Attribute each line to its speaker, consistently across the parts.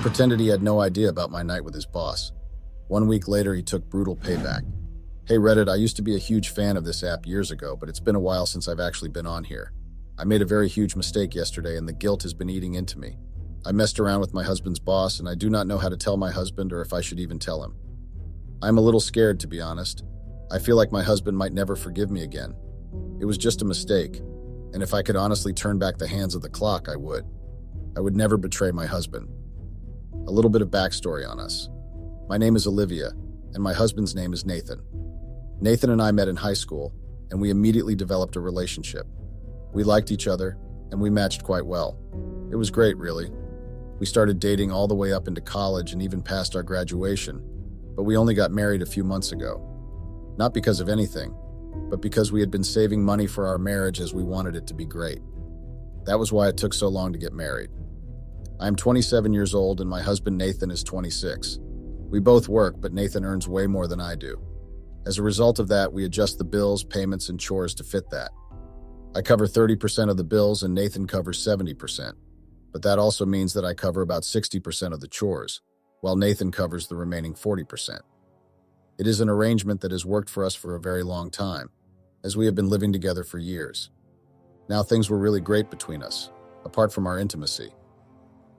Speaker 1: pretended he had no idea about my night with his boss. 1 week later, he took brutal payback. Hey Reddit, I used to be a huge fan of this app years ago, but it's been a while since I've actually been on here. I made a very huge mistake yesterday and the guilt has been eating into me. I messed around with my husband's boss and I do not know how to tell my husband or if I should even tell him. I'm a little scared, to be honest. I feel like my husband might never forgive me again. It was just a mistake, and if I could honestly turn back the hands of the clock, I would. I would never betray my husband. A little bit of backstory on us. My name is Olivia, and my husband's name is Nathan. Nathan and I met in high school, and we immediately developed a relationship. We liked each other, and we matched quite well. It was great, really. We started dating all the way up into college and even past our graduation, but we only got married a few months ago. Not because of anything, but because we had been saving money for our marriage as we wanted it to be great. That was why it took so long to get married. I am 27 years old and my husband Nathan is 26. We both work, but Nathan earns way more than I do. As a result of that, we adjust the bills, payments, and chores to fit that. I cover 30% of the bills and Nathan covers 70%. But that also means that I cover about 60% of the chores, while Nathan covers the remaining 40%. It is an arrangement that has worked for us for a very long time, as we have been living together for years. Now things were really great between us, apart from our intimacy.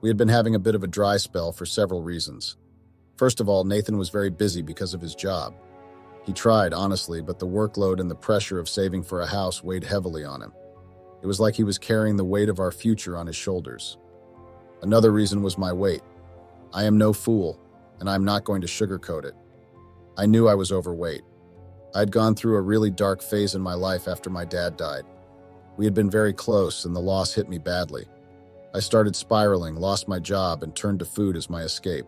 Speaker 1: We had been having a bit of a dry spell for several reasons. First of all, Nathan was very busy because of his job. He tried, honestly, but the workload and the pressure of saving for a house weighed heavily on him. It was like he was carrying the weight of our future on his shoulders. Another reason was my weight. I am no fool, and I'm not going to sugarcoat it. I knew I was overweight. I had gone through a really dark phase in my life after my dad died. We had been very close, and the loss hit me badly. I started spiraling, lost my job, and turned to food as my escape.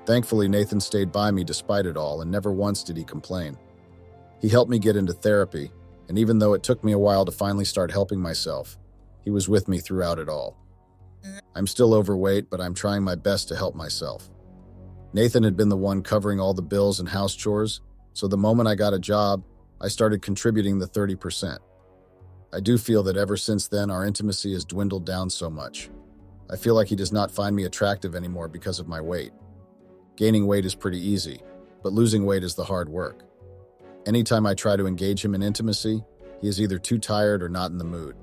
Speaker 1: Thankfully, Nathan stayed by me despite it all, and never once did he complain. He helped me get into therapy, and even though it took me a while to finally start helping myself, he was with me throughout it all. I'm still overweight, but I'm trying my best to help myself. Nathan had been the one covering all the bills and house chores, so the moment I got a job, I started contributing the 30%. I do feel that ever since then, our intimacy has dwindled down so much. I feel like he does not find me attractive anymore because of my weight. Gaining weight is pretty easy, but losing weight is the hard work. Anytime I try to engage him in intimacy, he is either too tired or not in the mood.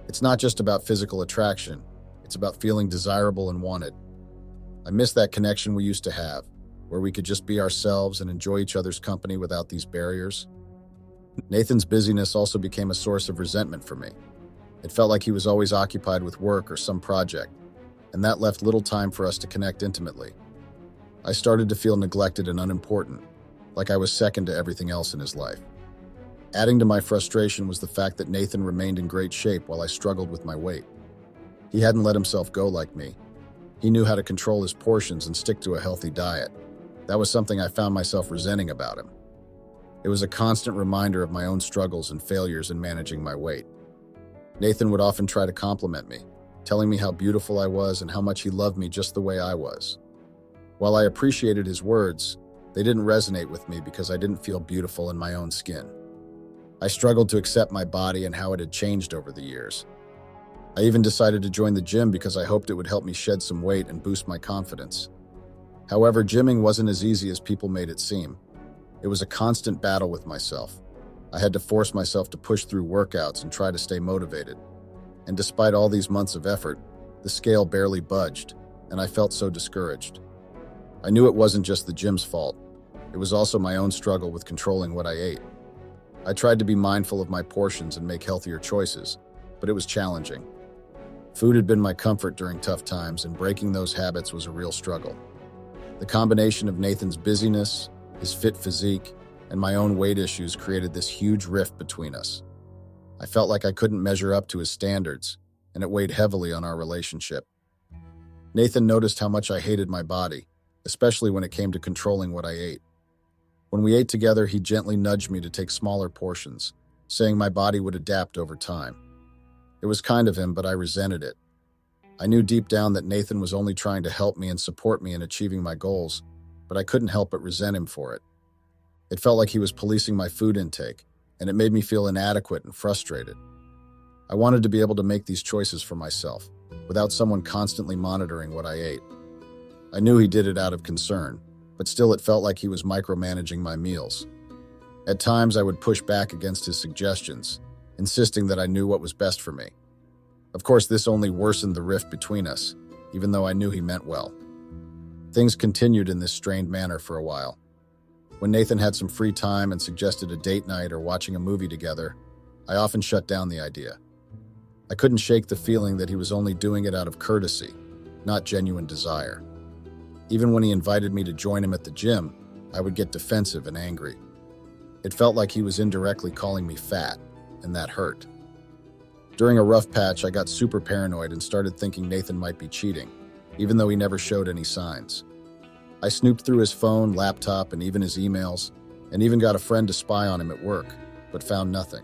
Speaker 1: It's not just about physical attraction, it's about feeling desirable and wanted. I miss that connection we used to have, where we could just be ourselves and enjoy each other's company without these barriers. Nathan's busyness also became a source of resentment for me. It felt like he was always occupied with work or some project, and that left little time for us to connect intimately. I started to feel neglected and unimportant, like I was second to everything else in his life. Adding to my frustration was the fact that Nathan remained in great shape while I struggled with my weight. He hadn't let himself go like me. He knew how to control his portions and stick to a healthy diet. That was something I found myself resenting about him. It was a constant reminder of my own struggles and failures in managing my weight. Nathan would often try to compliment me, telling me how beautiful I was and how much he loved me just the way I was. While I appreciated his words, they didn't resonate with me because I didn't feel beautiful in my own skin. I struggled to accept my body and how it had changed over the years. I even decided to join the gym because I hoped it would help me shed some weight and boost my confidence. However, gymming wasn't as easy as people made it seem. It was a constant battle with myself. I had to force myself to push through workouts and try to stay motivated. And despite all these months of effort, the scale barely budged, and I felt so discouraged. I knew it wasn't just the gym's fault. It was also my own struggle with controlling what I ate. I tried to be mindful of my portions and make healthier choices, but it was challenging. Food had been my comfort during tough times, and breaking those habits was a real struggle. The combination of Nathan's busyness, his fit physique, and my own weight issues created this huge rift between us. I felt like I couldn't measure up to his standards, and it weighed heavily on our relationship. Nathan noticed how much I hated my body, especially when it came to controlling what I ate. When we ate together, he gently nudged me to take smaller portions, saying my body would adapt over time. It was kind of him, but I resented it. I knew deep down that Nathan was only trying to help me and support me in achieving my goals, but I couldn't help but resent him for it. It felt like he was policing my food intake, and it made me feel inadequate and frustrated. I wanted to be able to make these choices for myself, without someone constantly monitoring what I ate. I knew he did it out of concern, but still it felt like he was micromanaging my meals. At times I would push back against his suggestions, insisting that I knew what was best for me. Of course, this only worsened the rift between us, even though I knew he meant well. Things continued in this strained manner for a while. When Nathan had some free time and suggested a date night or watching a movie together, I often shut down the idea. I couldn't shake the feeling that he was only doing it out of courtesy, not genuine desire. Even when he invited me to join him at the gym, I would get defensive and angry. It felt like he was indirectly calling me fat, and that hurt. During a rough patch, I got super paranoid and started thinking Nathan might be cheating, even though he never showed any signs. I snooped through his phone, laptop, and even his emails, and even got a friend to spy on him at work, but found nothing.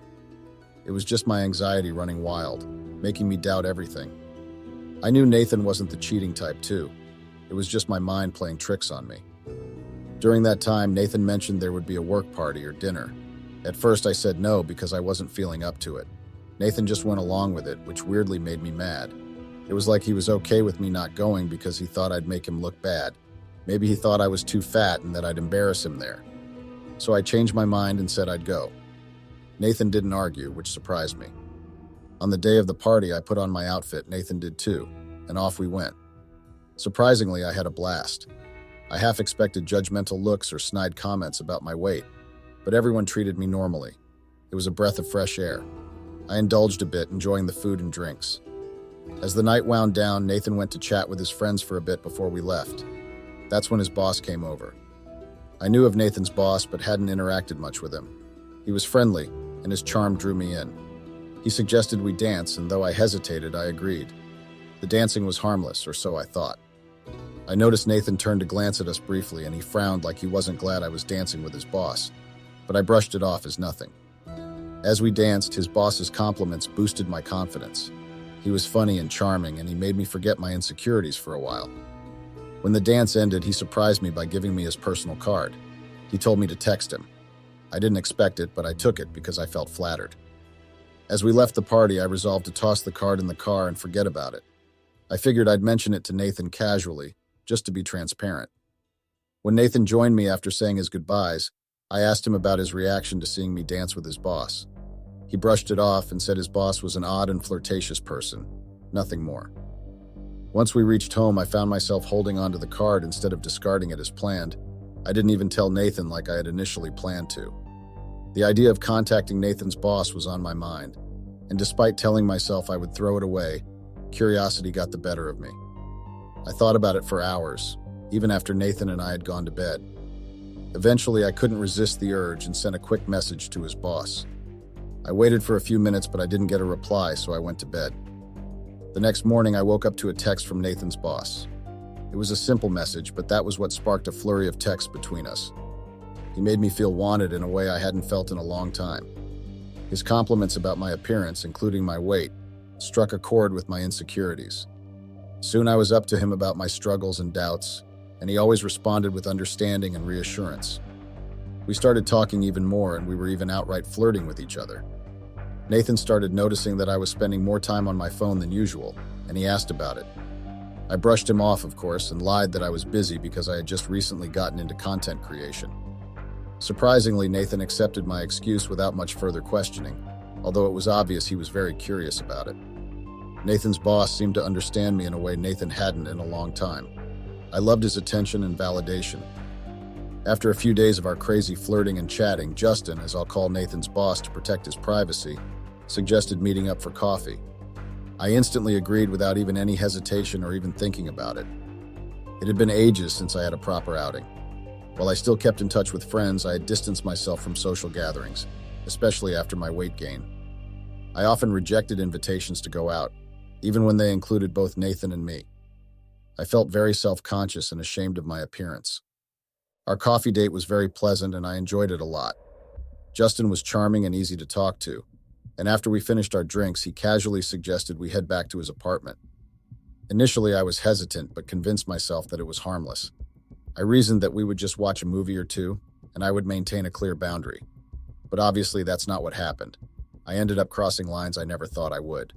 Speaker 1: It was just my anxiety running wild, making me doubt everything. I knew Nathan wasn't the cheating type too. It was just my mind playing tricks on me. During that time, Nathan mentioned there would be a work party or dinner. At first, I said no because I wasn't feeling up to it. Nathan just went along with it, which weirdly made me mad. It was like he was okay with me not going because he thought I'd make him look bad. Maybe he thought I was too fat and that I'd embarrass him there. So I changed my mind and said I'd go. Nathan didn't argue, which surprised me. On the day of the party, I put on my outfit, Nathan did too, and off we went. Surprisingly, I had a blast. I half expected judgmental looks or snide comments about my weight, but everyone treated me normally. It was a breath of fresh air. I indulged a bit, enjoying the food and drinks. As the night wound down, Nathan went to chat with his friends for a bit before we left. That's when his boss came over. I knew of Nathan's boss, but hadn't interacted much with him. He was friendly, and his charm drew me in. He suggested we dance, and though I hesitated, I agreed. The dancing was harmless, or so I thought. I noticed Nathan turned to glance at us briefly, and he frowned like he wasn't glad I was dancing with his boss, but I brushed it off as nothing. As we danced, his boss's compliments boosted my confidence. He was funny and charming, and he made me forget my insecurities for a while. When the dance ended, he surprised me by giving me his personal card. He told me to text him. I didn't expect it, but I took it because I felt flattered. As we left the party, I resolved to toss the card in the car and forget about it. I figured I'd mention it to Nathan casually, just to be transparent. When Nathan joined me after saying his goodbyes, I asked him about his reaction to seeing me dance with his boss. He brushed it off and said his boss was an odd and flirtatious person, nothing more. Once we reached home, I found myself holding onto the card instead of discarding it as planned. I didn't even tell Nathan like I had initially planned to. The idea of contacting Nathan's boss was on my mind, and despite telling myself I would throw it away, curiosity got the better of me. I thought about it for hours, even after Nathan and I had gone to bed. Eventually, I couldn't resist the urge and sent a quick message to his boss. I waited for a few minutes, but I didn't get a reply, so I went to bed. The next morning, I woke up to a text from Nathan's boss. It was a simple message, but that was what sparked a flurry of texts between us. He made me feel wanted in a way I hadn't felt in a long time. His compliments about my appearance, including my weight, struck a chord with my insecurities. Soon I was up to him about my struggles and doubts, and he always responded with understanding and reassurance. We started talking even more, and we were even outright flirting with each other. Nathan started noticing that I was spending more time on my phone than usual, and he asked about it. I brushed him off, of course, and lied that I was busy because I had just recently gotten into content creation. Surprisingly, Nathan accepted my excuse without much further questioning, although it was obvious he was very curious about it. Nathan's boss seemed to understand me in a way Nathan hadn't in a long time. I loved his attention and validation. After a few days of our crazy flirting and chatting, Justin, as I'll call Nathan's boss to protect his privacy, suggested meeting up for coffee. I instantly agreed without even any hesitation or even thinking about it. It had been ages since I had a proper outing. While I still kept in touch with friends, I had distanced myself from social gatherings, especially after my weight gain. I often rejected invitations to go out, even when they included both Nathan and me. I felt very self-conscious and ashamed of my appearance. Our coffee date was very pleasant and I enjoyed it a lot. Justin was charming and easy to talk to, and after we finished our drinks, he casually suggested we head back to his apartment. Initially, I was hesitant, but convinced myself that it was harmless. I reasoned that we would just watch a movie or two, and I would maintain a clear boundary. But obviously, that's not what happened. I ended up crossing lines I never thought I would.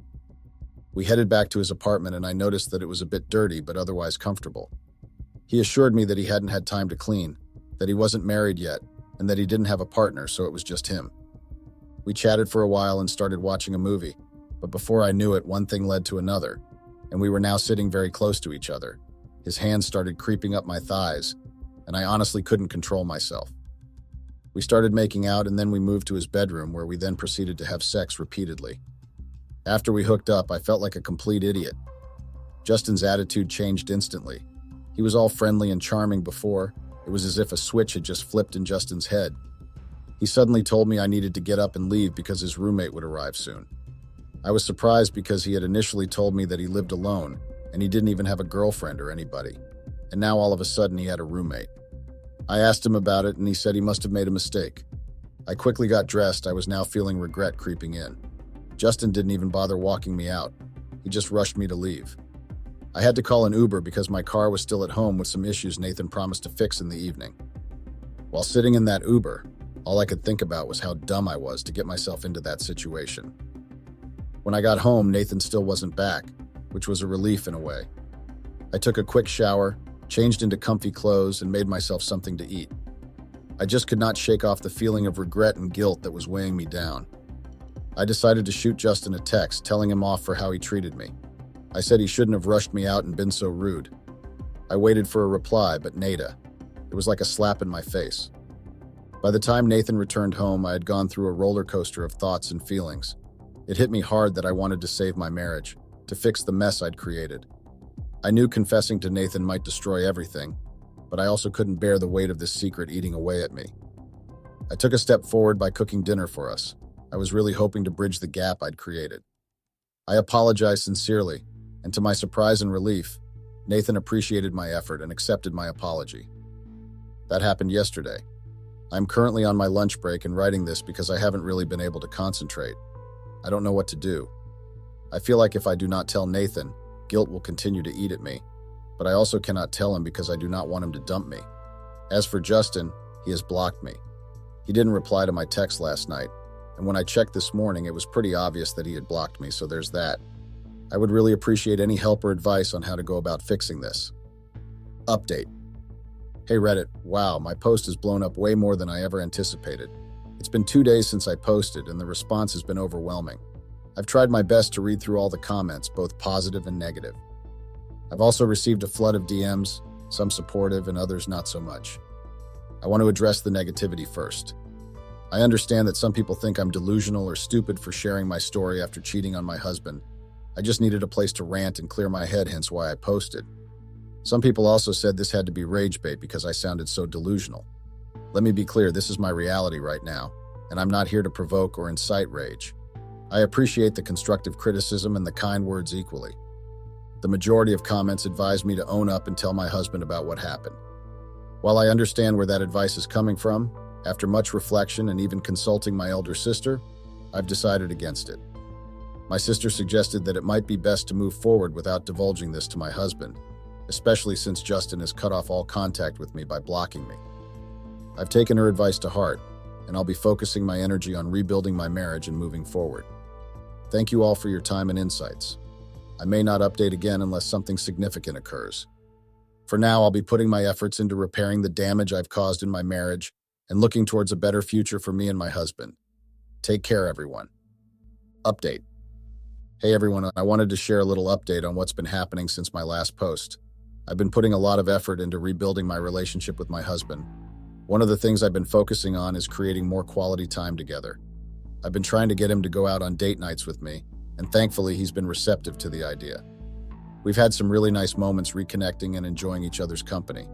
Speaker 1: We headed back to his apartment, and I noticed that it was a bit dirty, but otherwise comfortable. He assured me that he hadn't had time to clean, that he wasn't married yet, and that he didn't have a partner, so it was just him. We chatted for a while and started watching a movie, but before I knew it, one thing led to another, and we were now sitting very close to each other. His hands started creeping up my thighs, and I honestly couldn't control myself. We started making out, and then we moved to his bedroom, where we then proceeded to have sex repeatedly. After we hooked up, I felt like a complete idiot. Justin's attitude changed instantly. He was all friendly and charming before. It was as if a switch had just flipped in Justin's head. He suddenly told me I needed to get up and leave because his roommate would arrive soon. I was surprised because he had initially told me that he lived alone, and he didn't even have a girlfriend or anybody. And now all of a sudden he had a roommate. I asked him about it, and he said he must have made a mistake. I quickly got dressed. I was now feeling regret creeping in. Justin didn't even bother walking me out. He just rushed me to leave. I had to call an Uber because my car was still at home with some issues Nathan promised to fix in the evening. While sitting in that Uber, all I could think about was how dumb I was to get myself into that situation. When I got home, Nathan still wasn't back, which was a relief in a way. I took a quick shower, changed into comfy clothes, and made myself something to eat. I just could not shake off the feeling of regret and guilt that was weighing me down. I decided to shoot Justin a text, telling him off for how he treated me. I said he shouldn't have rushed me out and been so rude. I waited for a reply, but nada. It was like a slap in my face. By the time Nathan returned home, I had gone through a roller coaster of thoughts and feelings. It hit me hard that I wanted to save my marriage, to fix the mess I'd created. I knew confessing to Nathan might destroy everything, but I also couldn't bear the weight of this secret eating away at me. I took a step forward by cooking dinner for us. I was really hoping to bridge the gap I'd created. I apologized sincerely, and to my surprise and relief, Nathan appreciated my effort and accepted my apology. That happened yesterday. I'm currently on my lunch break and writing this because I haven't really been able to concentrate. I don't know what to do. I feel like if I do not tell Nathan, guilt will continue to eat at me, but I also cannot tell him because I do not want him to dump me. As for Justin, he has blocked me. He didn't reply to my text last night, and when I checked this morning, it was pretty obvious that he had blocked me, so there's that. I would really appreciate any help or advice on how to go about fixing this. Update. Hey Reddit, wow, my post has blown up way more than I ever anticipated. It's been 2 days since I posted, and the response has been overwhelming. I've tried my best to read through all the comments, both positive and negative. I've also received a flood of DMs, some supportive and others not so much. I want to address the negativity first. I understand that some people think I'm delusional or stupid for sharing my story after cheating on my husband. I just needed a place to rant and clear my head, hence why I posted. Some people also said this had to be rage bait because I sounded so delusional. Let me be clear, this is my reality right now, and I'm not here to provoke or incite rage. I appreciate the constructive criticism and the kind words equally. The majority of comments advise me to own up and tell my husband about what happened. While I understand where that advice is coming from, after much reflection and even consulting my elder sister, I've decided against it. My sister suggested that it might be best to move forward without divulging this to my husband, especially since Justin has cut off all contact with me by blocking me. I've taken her advice to heart, and I'll be focusing my energy on rebuilding my marriage and moving forward. Thank you all for your time and insights. I may not update again unless something significant occurs. For now, I'll be putting my efforts into repairing the damage I've caused in my marriage and looking towards a better future for me and my husband. Take care, everyone. Update. Hey everyone, I wanted to share a little update on what's been happening since my last post. I've been putting a lot of effort into rebuilding my relationship with my husband. One of the things I've been focusing on is creating more quality time together. I've been trying to get him to go out on date nights with me, and thankfully he's been receptive to the idea. We've had some really nice moments reconnecting and enjoying each other's company.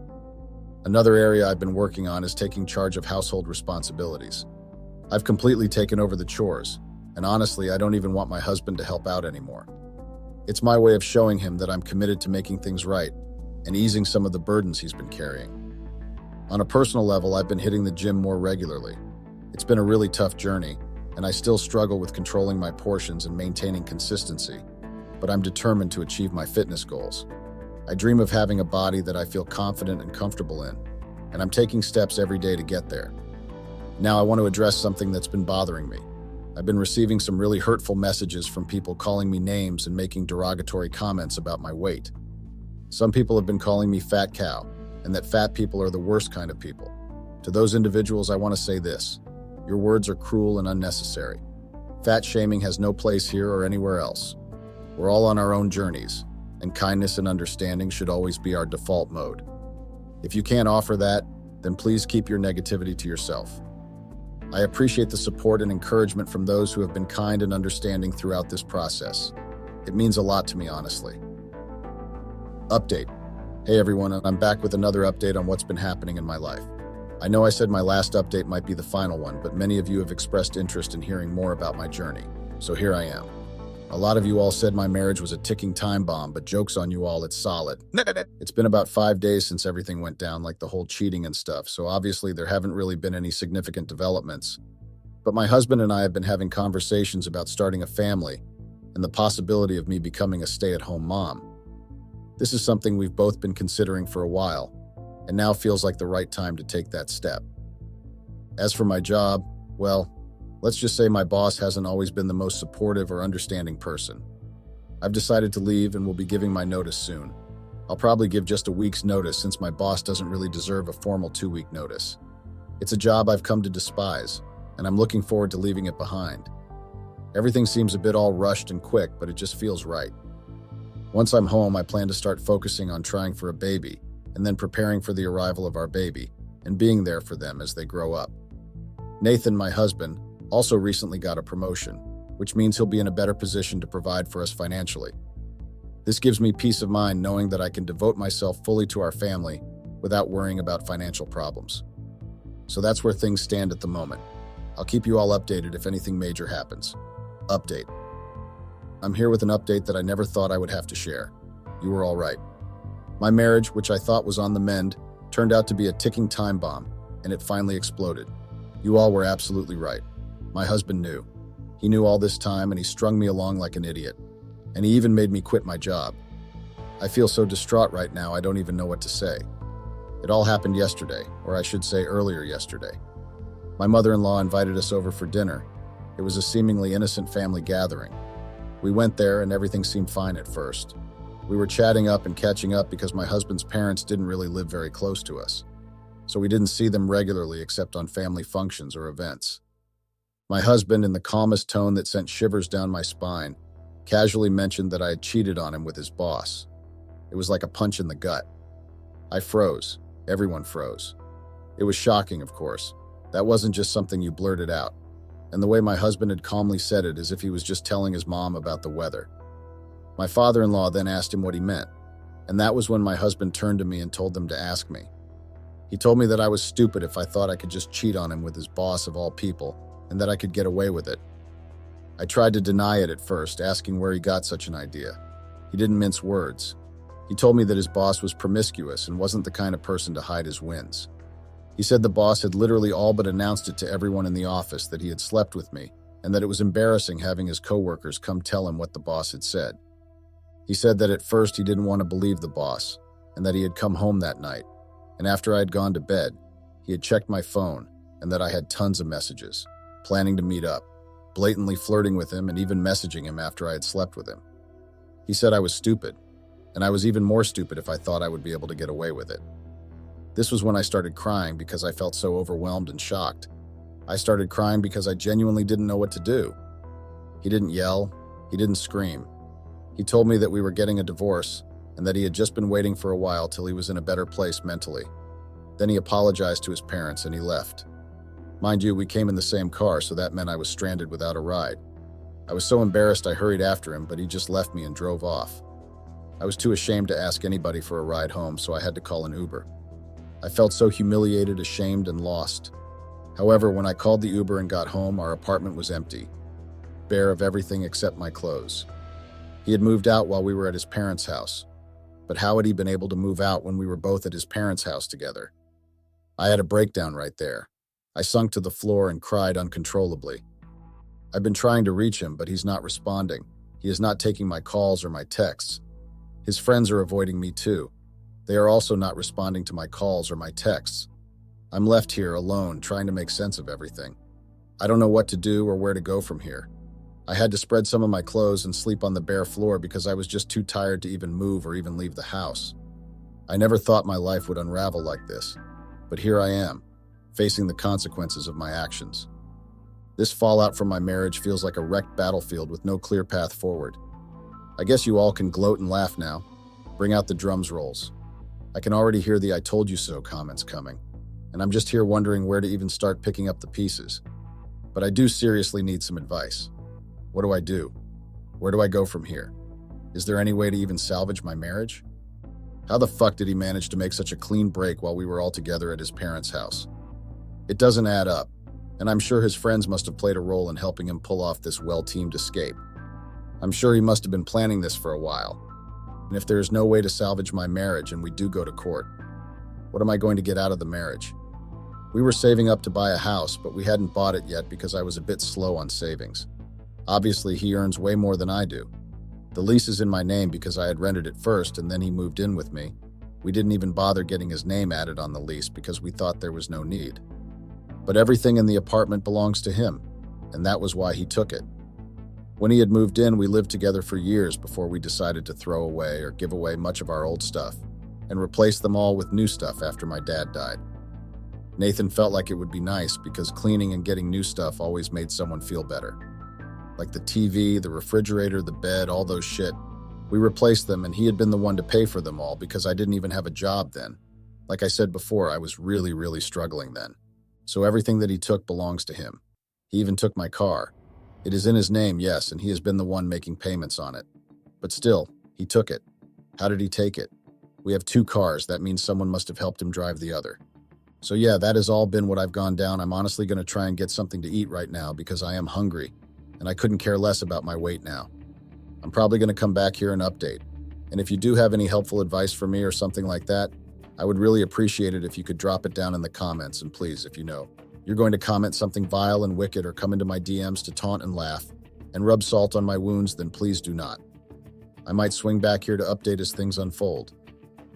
Speaker 1: Another area I've been working on is taking charge of household responsibilities. I've completely taken over the chores, and honestly, I don't even want my husband to help out anymore. It's my way of showing him that I'm committed to making things right and easing some of the burdens he's been carrying. On a personal level, I've been hitting the gym more regularly. It's been a really tough journey, and I still struggle with controlling my portions and maintaining consistency, but I'm determined to achieve my fitness goals. I dream of having a body that I feel confident and comfortable in, and I'm taking steps every day to get there. Now I want to address something that's been bothering me. I've been receiving some really hurtful messages from people calling me names and making derogatory comments about my weight. Some people have been calling me fat cow, and that fat people are the worst kind of people. To those individuals, I want to say this: your words are cruel and unnecessary. Fat shaming has no place here or anywhere else. We're all on our own journeys, and kindness and understanding should always be our default mode. If you can't offer that, then please keep your negativity to yourself. I appreciate the support and encouragement from those who have been kind and understanding throughout this process. It means a lot to me, honestly. Update. Hey everyone, I'm back with another update on what's been happening in my life. I know I said my last update might be the final one, but many of you have expressed interest in hearing more about my journey, so here I am. A lot of you all said my marriage was a ticking time bomb, but joke's on you all, it's solid. It's been about 5 days since everything went down, like the whole cheating and stuff, so obviously there haven't really been any significant developments. But my husband and I have been having conversations about starting a family and the possibility of me becoming a stay-at-home mom. This is something we've both been considering for a while, and now feels like the right time to take that step. As for my job, well, let's just say my boss hasn't always been the most supportive or understanding person. I've decided to leave and will be giving my notice soon. I'll probably give just a week's notice since my boss doesn't really deserve a formal 2-week notice. It's a job I've come to despise, and I'm looking forward to leaving it behind. Everything seems a bit all rushed and quick, but it just feels right. Once I'm home, I plan to start focusing on trying for a baby, and then preparing for the arrival of our baby, and being there for them as they grow up. Nathan, my husband, also recently got a promotion, which means he'll be in a better position to provide for us financially. This gives me peace of mind knowing that I can devote myself fully to our family without worrying about financial problems. So that's where things stand at the moment. I'll keep you all updated if anything major happens. Update. I'm here with an update that I never thought I would have to share. You were all right. My marriage, which I thought was on the mend, turned out to be a ticking time bomb, and it finally exploded. You all were absolutely right. My husband knew. He knew all this time, and he strung me along like an idiot. And he even made me quit my job. I feel so distraught right now, I don't even know what to say. It all happened yesterday, or I should say earlier yesterday. My mother-in-law invited us over for dinner. It was a seemingly innocent family gathering. We went there, and everything seemed fine at first. We were chatting up and catching up because my husband's parents didn't really live very close to us, so we didn't see them regularly except on family functions or events. My husband, in the calmest tone that sent shivers down my spine, casually mentioned that I had cheated on him with his boss. It was like a punch in the gut. I froze. Everyone froze. It was shocking, of course. That wasn't just something you blurted out. And the way my husband had calmly said it as if he was just telling his mom about the weather. My father-in-law then asked him what he meant, and that was when my husband turned to me and told them to ask me. He told me that I was stupid if I thought I could just cheat on him with his boss of all people, and that I could get away with it. I tried to deny it at first, asking where he got such an idea. He didn't mince words. He told me that his boss was promiscuous and wasn't the kind of person to hide his wins. He said the boss had literally all but announced it to everyone in the office that he had slept with me, and that it was embarrassing having his coworkers come tell him what the boss had said. He said that at first he didn't want to believe the boss, and that he had come home that night, and after I had gone to bed, he had checked my phone, and that I had tons of messages, planning to meet up, blatantly flirting with him and even messaging him after I had slept with him. He said I was stupid, and I was even more stupid if I thought I would be able to get away with it. This was when I started crying because I felt so overwhelmed and shocked. I started crying because I genuinely didn't know what to do. He didn't yell, he didn't scream. He told me that we were getting a divorce and that he had just been waiting for a while till he was in a better place mentally. Then he apologized to his parents and he left. Mind you, we came in the same car, so that meant I was stranded without a ride. I was so embarrassed I hurried after him, but he just left me and drove off. I was too ashamed to ask anybody for a ride home, so I had to call an Uber. I felt so humiliated, ashamed, and lost. However, when I called the Uber and got home, our apartment was empty, bare of everything except my clothes. He had moved out while we were at his parents' house. But how had he been able to move out when we were both at his parents' house together? I had a breakdown right there. I sunk to the floor and cried uncontrollably. I've been trying to reach him, but he's not responding. He is not taking my calls or my texts. His friends are avoiding me too. They are also not responding to my calls or my texts. I'm left here alone, trying to make sense of everything. I don't know what to do or where to go from here. I had to spread some of my clothes and sleep on the bare floor because I was just too tired to even move or even leave the house. I never thought my life would unravel like this, but here I am, facing the consequences of my actions. This fallout from my marriage feels like a wrecked battlefield with no clear path forward. I guess you all can gloat and laugh now. Bring out the drums rolls. I can already hear the "I told you so" comments coming, and I'm just here wondering where to even start picking up the pieces. But I do seriously need some advice. What do I do? Where do I go from here? Is there any way to even salvage my marriage? How the fuck did he manage to make such a clean break while we were all together at his parents' house? It doesn't add up, and I'm sure his friends must have played a role in helping him pull off this well-teamed escape. I'm sure he must have been planning this for a while. And if there is no way to salvage my marriage and we do go to court, what am I going to get out of the marriage? We were saving up to buy a house, but we hadn't bought it yet because I was a bit slow on savings. Obviously, he earns way more than I do. The lease is in my name because I had rented it first and then he moved in with me. We didn't even bother getting his name added on the lease because we thought there was no need. But everything in the apartment belongs to him, and that was why he took it. When he had moved in, we lived together for years before we decided to throw away or give away much of our old stuff and replace them all with new stuff after my dad died. Nathan felt like it would be nice because cleaning and getting new stuff always made someone feel better. Like the TV, the refrigerator, the bed, all those shit. We replaced them and he had been the one to pay for them all because I didn't even have a job then. Like I said before, I was really struggling then. So everything that he took belongs to him. He even took my car. It is in his name, yes, and he has been the one making payments on it. But still, he took it. How did he take it? We have 2 cars, that means someone must have helped him drive the other. So yeah, that has all been what I've gone down. I'm honestly going to try and get something to eat right now because I am hungry, and I couldn't care less about my weight now. I'm probably going to come back here and update. And if you do have any helpful advice for me or something like that, I would really appreciate it if you could drop it down in the comments, and please, if you know you're going to comment something vile and wicked or come into my DMs to taunt and laugh and rub salt on my wounds, then please do not. I might swing back here to update as things unfold.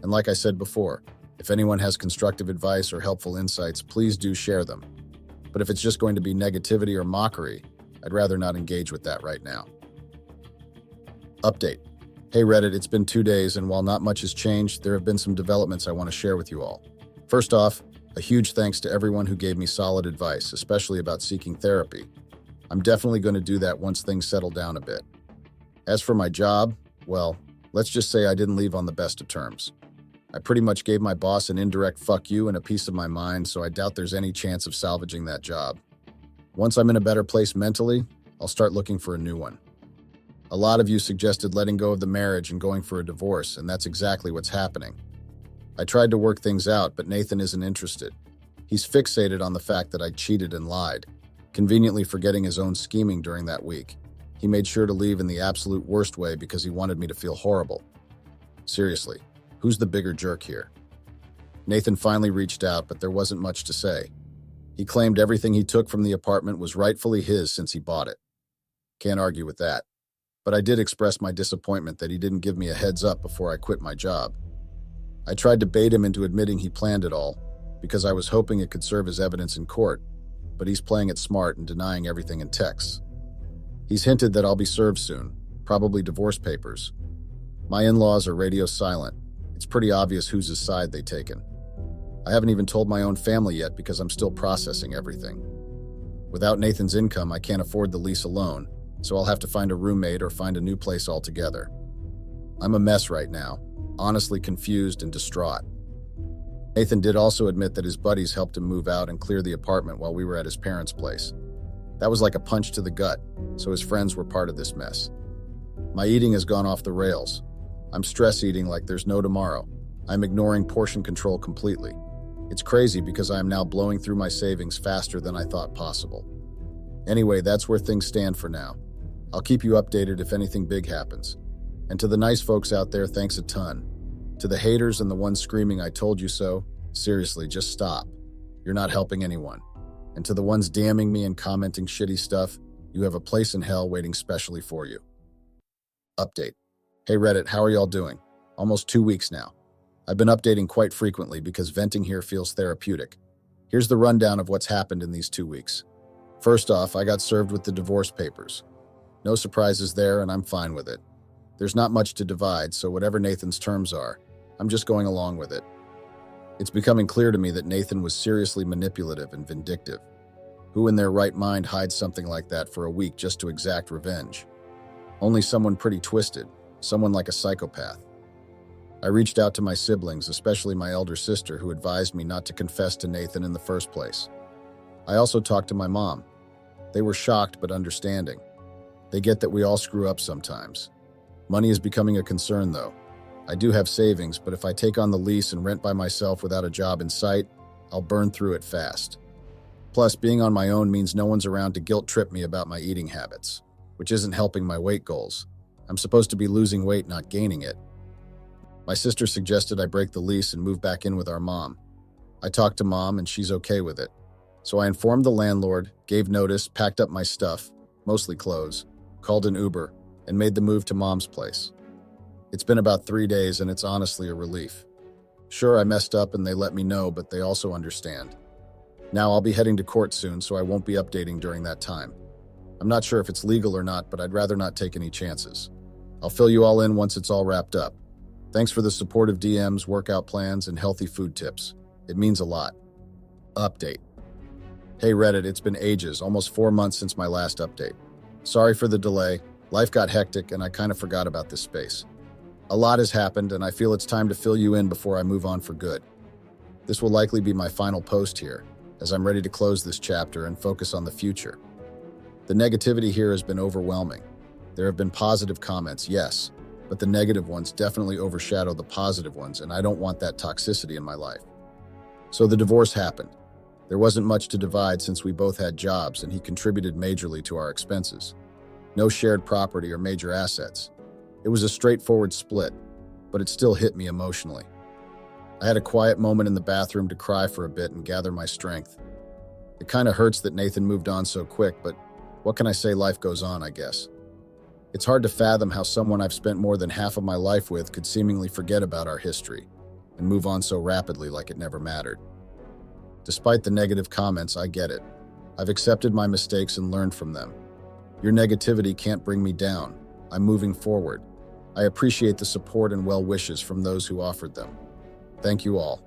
Speaker 1: And like I said before, if anyone has constructive advice or helpful insights, please do share them. But if it's just going to be negativity or mockery, I'd rather not engage with that right now. Update. Hey Reddit, it's been 2 days, and while not much has changed, there have been some developments I want to share with you all. First off, a huge thanks to everyone who gave me solid advice, especially about seeking therapy. I'm definitely going to do that once things settle down a bit. As for my job, well, let's just say I didn't leave on the best of terms. I pretty much gave my boss an indirect fuck you and a piece of my mind, so I doubt there's any chance of salvaging that job. Once I'm in a better place mentally, I'll start looking for a new one. A lot of you suggested letting go of the marriage and going for a divorce, and that's exactly what's happening. I tried to work things out, but Nathan isn't interested. He's fixated on the fact that I cheated and lied, conveniently forgetting his own scheming during that week. He made sure to leave in the absolute worst way because he wanted me to feel horrible. Seriously, who's the bigger jerk here? Nathan finally reached out, but there wasn't much to say. He claimed everything he took from the apartment was rightfully his since he bought it. Can't argue with that. But I did express my disappointment that he didn't give me a heads up before I quit my job. I tried to bait him into admitting he planned it all, because I was hoping it could serve as evidence in court, but he's playing it smart and denying everything in texts. He's hinted that I'll be served soon, probably divorce papers. My in-laws are radio silent. It's pretty obvious whose side they've taken. I haven't even told my own family yet because I'm still processing everything. Without Nathan's income, I can't afford the lease alone, so I'll have to find a roommate or find a new place altogether. I'm a mess right now, honestly confused and distraught. Nathan did also admit that his buddies helped him move out and clear the apartment while we were at his parents' place. That was like a punch to the gut, so his friends were part of this mess. My eating has gone off the rails. I'm stress eating like there's no tomorrow. I'm ignoring portion control completely. It's crazy because I am now blowing through my savings faster than I thought possible. Anyway, that's where things stand for now. I'll keep you updated if anything big happens. And to the nice folks out there, thanks a ton. To the haters and the ones screaming, "I told you so," seriously, just stop. You're not helping anyone. And to the ones DMing me and commenting shitty stuff, you have a place in hell waiting specially for you. Update. Hey Reddit, how are y'all doing? Almost 2 weeks now. I've been updating quite frequently because venting here feels therapeutic. Here's the rundown of what's happened in these 2 weeks. First off, I got served with the divorce papers. No surprises there, and I'm fine with it. There's not much to divide, so whatever Nathan's terms are, I'm just going along with it. It's becoming clear to me that Nathan was seriously manipulative and vindictive. Who in their right mind hides something like that for a week just to exact revenge? Only someone pretty twisted, someone like a psychopath. I reached out to my siblings, especially my elder sister, who advised me not to confess to Nathan in the first place. I also talked to my mom. They were shocked but understanding. They get that we all screw up sometimes. Money is becoming a concern, though. I do have savings, but if I take on the lease and rent by myself without a job in sight, I'll burn through it fast. Plus, being on my own means no one's around to guilt trip me about my eating habits, which isn't helping my weight goals. I'm supposed to be losing weight, not gaining it. My sister suggested I break the lease and move back in with our mom. I talked to mom and she's okay with it. So I informed the landlord, gave notice, packed up my stuff, mostly clothes, called an Uber, and made the move to mom's place. It's been about 3 days and it's honestly a relief. Sure, I messed up and they let me know, but they also understand. Now I'll be heading to court soon, so I won't be updating during that time. I'm not sure if it's legal or not, but I'd rather not take any chances. I'll fill you all in once it's all wrapped up. Thanks for the supportive DMs, workout plans, and healthy food tips. It means a lot. Update. Hey Reddit, it's been ages, almost 4 months since my last update. Sorry for the delay. Life got hectic and I kind of forgot about this space. A lot has happened and I feel it's time to fill you in before I move on for good. This will likely be my final post here, as I'm ready to close this chapter and focus on the future. The negativity here has been overwhelming. There have been positive comments, yes, but the negative ones definitely overshadow the positive ones, and I don't want that toxicity in my life. So the divorce happened. There wasn't much to divide since we both had jobs and he contributed majorly to our expenses. No shared property or major assets. It was a straightforward split, but it still hit me emotionally. I had a quiet moment in the bathroom to cry for a bit and gather my strength. It kind of hurts that Nathan moved on so quick, but what can I say? Life goes on, I guess. It's hard to fathom how someone I've spent more than half of my life with could seemingly forget about our history and move on so rapidly like it never mattered. Despite the negative comments, I get it. I've accepted my mistakes and learned from them. Your negativity can't bring me down. I'm moving forward. I appreciate the support and well wishes from those who offered them. Thank you all.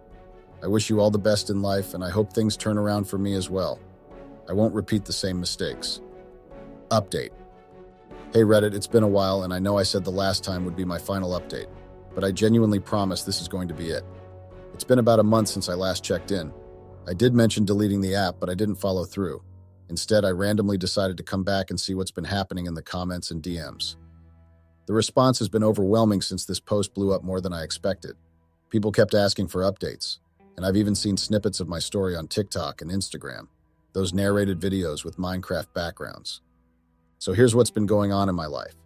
Speaker 1: I wish you all the best in life, and I hope things turn around for me as well. I won't repeat the same mistakes. Update. Hey Reddit, it's been a while, and I know I said the last time would be my final update, but I genuinely promise this is going to be it. It's been about a month since I last checked in. I did mention deleting the app, but I didn't follow through. Instead, I randomly decided to come back and see what's been happening in the comments and DMs. The response has been overwhelming since this post blew up more than I expected. People kept asking for updates, and I've even seen snippets of my story on TikTok and Instagram, those narrated videos with Minecraft backgrounds. So here's what's been going on in my life.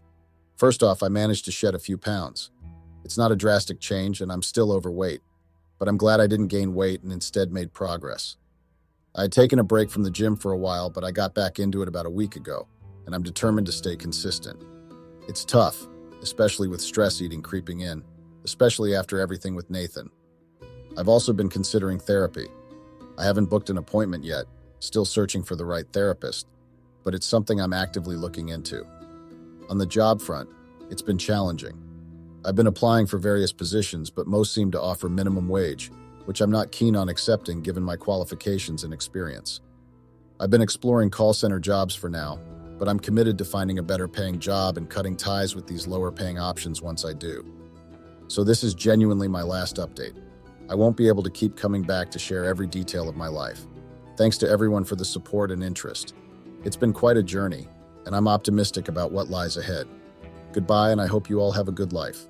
Speaker 1: First off, I managed to shed a few pounds. It's not a drastic change, and I'm still overweight, but I'm glad I didn't gain weight and instead made progress. I had taken a break from the gym for a while, but I got back into it about a week ago, and I'm determined to stay consistent. It's tough, especially with stress eating creeping in, especially after everything with Nathan. I've also been considering therapy. I haven't booked an appointment yet, still searching for the right therapist, but it's something I'm actively looking into. On the job front, it's been challenging. I've been applying for various positions, but most seem to offer minimum wage, which I'm not keen on accepting given my qualifications and experience. I've been exploring call center jobs for now, but I'm committed to finding a better paying job and cutting ties with these lower paying options once I do. So this is genuinely my last update. I won't be able to keep coming back to share every detail of my life. Thanks to everyone for the support and interest. It's been quite a journey, and I'm optimistic about what lies ahead. Goodbye, and I hope you all have a good life.